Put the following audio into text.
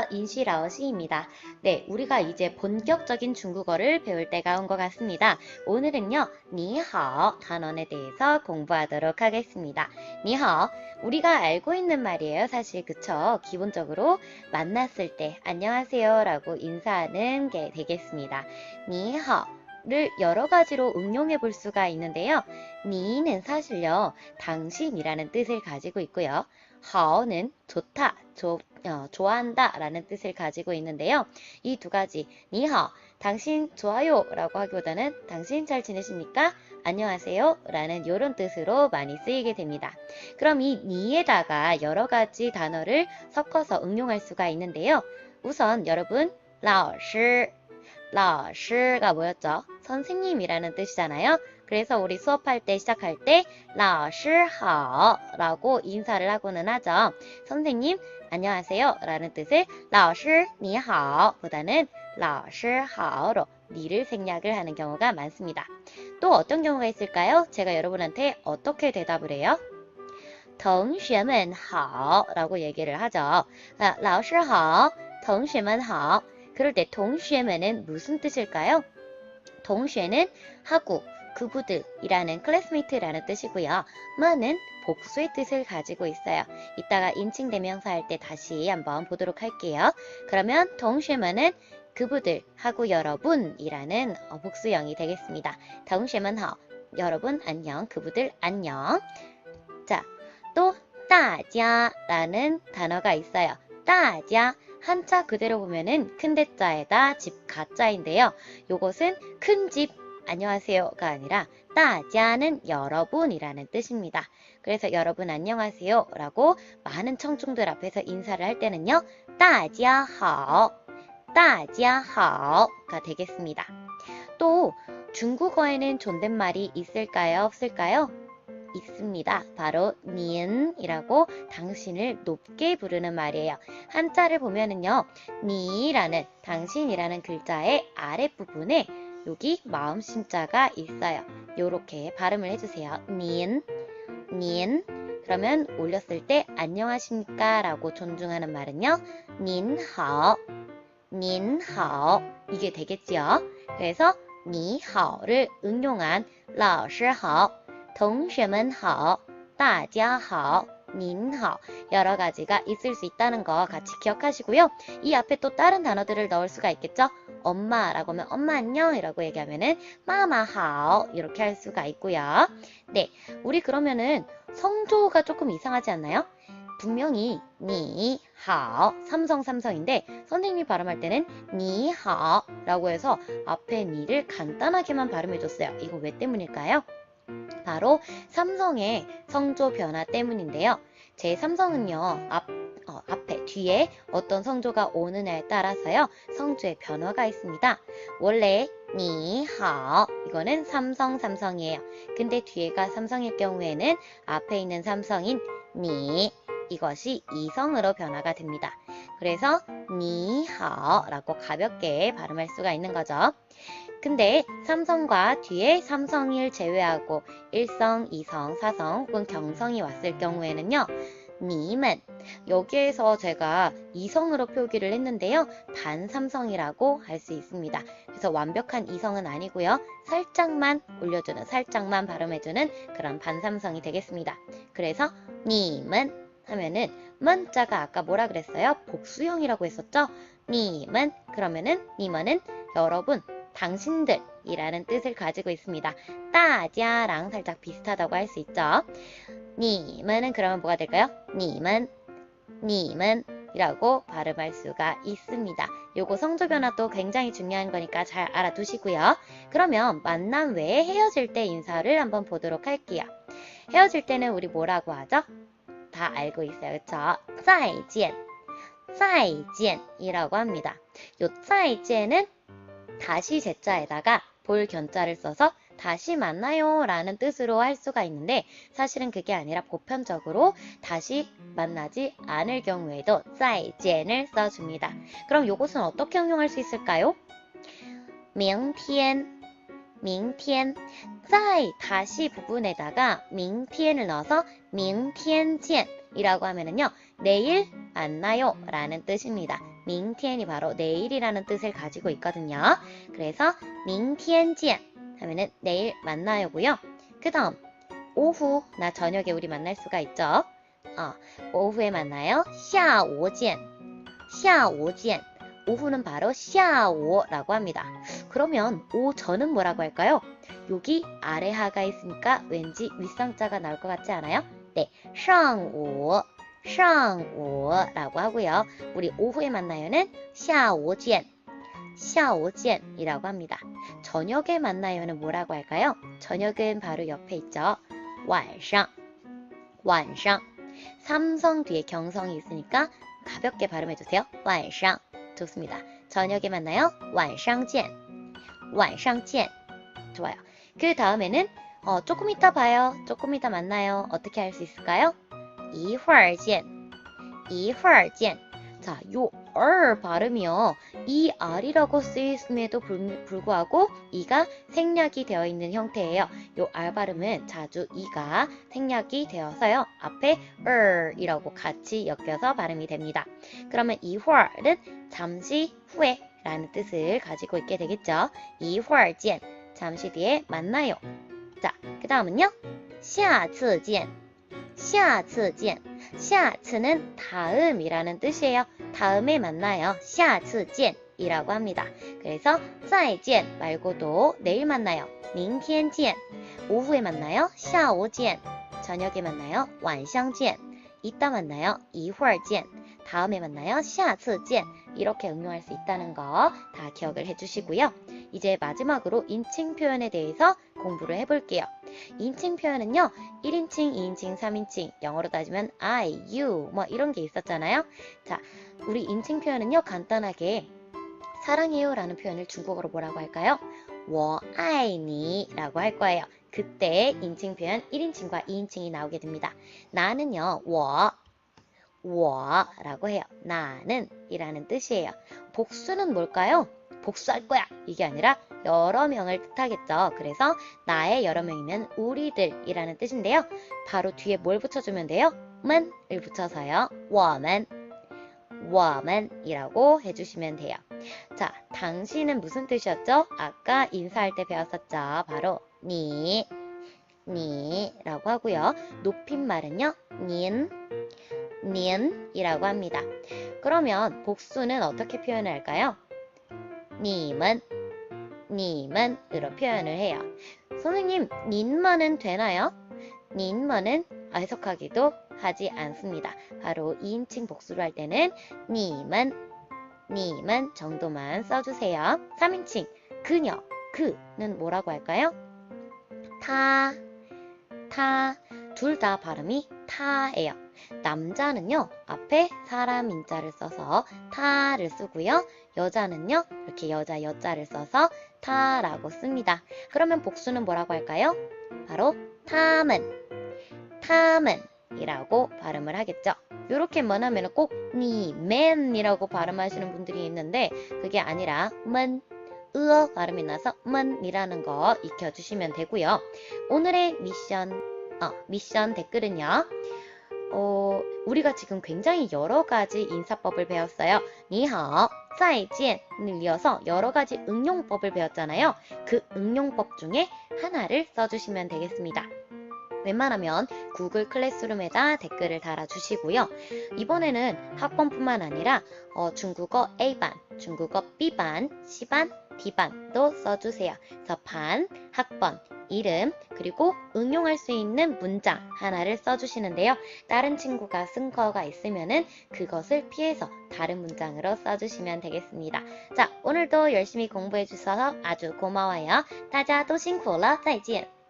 인시라오시입니다. 네, 우리가 이제 본격적인 중국어를 배울 때가 온 것 같습니다. 오늘은요, 니하오 단원에 대해서 공부하도록 하겠습니다. 니하오, 우리가 알고 있는 말이에요. 사실 그쵸? 기본적으로 만났을 때 안녕하세요 라고 인사하는 게 되겠습니다. 니하오 를 여러 가지로 응용해 볼 수가 있는데요. 니는 사실요, 당신이라는 뜻을 가지고 있고요. 하오는 좋다, 좋아한다 라는 뜻을 가지고 있는데요. 이 두 가지, 니하오, 당신 좋아요 라고 하기보다는 당신 잘 지내십니까? 안녕하세요 라는 이런 뜻으로 많이 쓰이게 됩니다. 그럼 이 니에다가 여러 가지 단어를 섞어서 응용할 수가 있는데요. 우선 여러분, 라오시, 라오시가 뭐였죠? 선생님이라는 뜻이잖아요. 그래서 우리 수업할 때 시작할 때 라오시하오 라고 인사를 하고는 하죠. 선생님 안녕하세요 라는 뜻을 라오시 니하오 보다는 라오시하오로 니를 생략을 하는 경우가 많습니다. 또 어떤 경우가 있을까요? 제가 여러분한테 어떻게 대답을 해요? 同学们好 라고 얘기를 하죠. 老师好, 同学们好. 그럴 때 동쉐면은 무슨 뜻일까요? 동쉐는 하고, 그부들이라는 클래스메이트라는 뜻이고요. 만은 복수의 뜻을 가지고 있어요. 이따가 인칭대명사 할 때 다시 한번 보도록 할게요. 그러면 동쉐면은 그부들 하고 여러분이라는 복수형이 되겠습니다. 동쉐면好, 여러분 안녕, 그부들 안녕. 자, 또 따자라는 단어가 있어요. 따자, 한자 그대로 보면은 큰 대자에다 집 가자인데요. 요것은 큰 집 안녕하세요가 아니라 따자는 여러분이라는 뜻입니다. 그래서 여러분 안녕하세요 라고 많은 청중들 앞에서 인사를 할 때는요. 따자하오, 따자하오가 되겠습니다. 또 중국어에는 존댓말이 있을까요? 없을까요? 있습니다. 바로 니은이라고 당신을 높게 부르는 말이에요. 한자를 보면은요. 니라는 당신이라는 글자의 아랫부분에 여기 마음심자가 있어요. 요렇게 발음을 해주세요. 니은, 니은. 그러면 올렸을 때 안녕하십니까 라고 존중하는 말은요. 닌하오, 닌하오 이게 되겠지요. 그래서 니하오를 응용한 老师好 同学们好, 大家好, 您好 여러 가지가 있을 수 있다는 거 같이 기억하시고요. 이 앞에 또 다른 단어들을 넣을 수가 있겠죠. 엄마라고 하면 엄마 안녕 이라고 얘기하면은 마마하오 이렇게 할 수가 있고요. 네, 우리 그러면은 성조가 조금 이상하지 않나요? 분명히 니하오 삼성인데 선생님이 발음할 때는 니하오 라고 해서 앞에 니를 간단하게만 발음해줬어요. 이거 왜 때문일까요? 바로 삼성의 성조 변화 때문인데요. 제 삼성은요, 앞에, 뒤에 어떤 성조가 오느냐에 따라서요, 성조의 변화가 있습니다. 원래, 니하오, 이거는 삼성이에요. 근데 뒤에가 삼성일 경우에는 앞에 있는 삼성인 니, 이것이 이성으로 변화가 됩니다. 그래서, 니하오라고 가볍게 발음할 수가 있는 거죠. 근데 삼성과 뒤에 삼성일 제외하고 1성, 2성, 4성 혹은 경성이 왔을 경우에는요. 니만 여기에서 제가 이성으로 표기를 했는데요. 반삼성이라고 할 수 있습니다. 그래서 완벽한 이성은 아니고요. 살짝만 올려주는, 살짝만 발음해주는 그런 반삼성이 되겠습니다. 그래서 니만 하면은 만자가 아까 뭐라 그랬어요? 복수형이라고 했었죠? 니만 그러면은 니만은 여러분 당신들이라는 뜻을 가지고 있습니다. 따자랑 살짝 비슷하다고 할 수 있죠. 니만은 그러면 뭐가 될까요? 니만 이라고 발음할 수가 있습니다. 요거 성조 변화도 굉장히 중요한 거니까 잘 알아두시고요. 그러면 만남 외에 헤어질 때 인사를 한번 보도록 할게요. 헤어질 때는 우리 뭐라고 하죠? 다 알고 있어요. 그쵸? 再见, 再见이라고 합니다. 요 再见은 다시 제자에다가 볼 견자를 써서 다시 만나요 라는 뜻으로 할 수가 있는데 사실은 그게 아니라 보편적으로 다시 만나지 않을 경우에도 再见을 써줍니다. 그럼 요것은 어떻게 응용할 수 있을까요? 明天 在 다시 부분에다가 明天을 넣어서 明天见이라고 하면은요 내일 만나요 라는 뜻입니다. 明天이 바로 내일이라는 뜻을 가지고 있거든요. 그래서 明天见 하면은 내일 만나요고요. 그 다음 오후, 나 저녁에 우리 만날 수가 있죠. 오후에 만나요. 下午见 下午见 오후는 바로 下午라고 합니다. 그러면 오전은 뭐라고 할까요? 여기 아래 하가 있으니까 왠지 윗상자가 나올 것 같지 않아요? 네, 上午 上午라고 하고요. 우리 오후에 만나요는 下午见 下午见이라고 합니다. 저녁에 만나요는 뭐라고 할까요? 저녁은 바로 옆에 있죠. 晚上 晚上 삼성 뒤에 경성이 있으니까 가볍게 발음해주세요. 晚上 좋습니다. 저녁에 만나요. 晚上见 晚上见 좋아요. 그 다음에는 조금 이따 봐요. 조금 이따 만나요. 어떻게 할 수 있을까요? 一会儿见一会儿见 자, 요 발음이요. 이 R이라고 쓰임에도 불구하고 이가 생략이 되어 있는 형태예요. 요 R 발음은 자주 이가 생략이 되어서요. 앞에 이라고 같이 엮여서 발음이 됩니다. 그러면 一会儿은 잠시 후에 라는 뜻을 가지고 있게 되겠죠. 一会儿见 잠시 뒤에 만나요. 자, 그 다음은요. 下次见下次见 下次는 다음이라는 뜻이에요. 다음에 만나요. 下次见 이라고 합니다. 그래서 再见 말고도 내일 만나요. 明天见 오후에 만나요. 下午见 저녁에 만나요. 晚上见 이따 만나요. 一会儿见 다음에 만나요. 下次见 이렇게 응용할 수 있다는 거 다 기억을 해주시고요. 이제 마지막으로 인칭 표현에 대해서 공부를 해볼게요. 인칭 표현은요. 1인칭, 2인칭, 3인칭, 영어로 따지면 I, you 뭐 이런 게 있었잖아요. 자, 우리 인칭 표현은요. 간단하게 사랑해요 라는 표현을 중국어로 뭐라고 할까요? 我爱你라고 할 거예요. 그때 인칭 표현 1인칭과 2인칭이 나오게 됩니다. 나는요. 我 라고 해요. 나는 이라는 뜻이에요. 복수는 뭘까요? 복수할 거야 이게 아니라 여러 명을 뜻하겠죠. 그래서 나의 여러 명이면 우리들 이라는 뜻인데요. 바로 뒤에 뭘 붙여주면 돼요? 만을 붙여서요. 我们 이라고 해주시면 돼요. 자, 당신은 무슨 뜻이었죠? 아까 인사할 때 배웠었죠. 바로 니 라고 하고요. 높임말은요. 닌 이라고 합니다. 그러면 복수는 어떻게 표현을 할까요? 님은 으로 표현을 해요. 선생님, 님만은 되나요? 님만은 해석하기도 하지 않습니다. 바로 2인칭 복수를 할 때는 님은 정도만 써주세요. 3인칭 그녀, 그는 뭐라고 할까요? 타 둘 다 발음이 타예요. 남자는요 앞에 사람 인자를 써서 타를 쓰고요. 여자는요 이렇게 여자 여자를 써서 타라고 씁니다. 그러면 복수는 뭐라고 할까요? 바로 탐은 이라고 발음을 하겠죠. 이렇게만 하면 꼭 니맨이라고 발음하시는 분들이 있는데 그게 아니라 으어 발음이 나서 이라는 거 익혀주시면 되고요. 오늘의 미션 댓글은요. 우리가 지금 굉장히 여러 가지 인사법을 배웠어요. 니하오, 再见을 이어서 여러 가지 응용법을 배웠잖아요. 그 응용법 중에 하나를 써주시면 되겠습니다. 웬만하면 구글 클래스룸에다 댓글을 달아주시고요. 이번에는 학번뿐만 아니라 중국어 A반, 중국어 B반, C반, D반도 써주세요. 그래서 반, 학번, 이름, 그리고 응용할 수 있는 문장 하나를 써주시는데요. 다른 친구가 쓴 거가 있으면은 그것을 피해서 다른 문장으로 써주시면 되겠습니다. 자, 오늘도 열심히 공부해 주셔서 아주 고마워요. 大家都辛苦了，再见。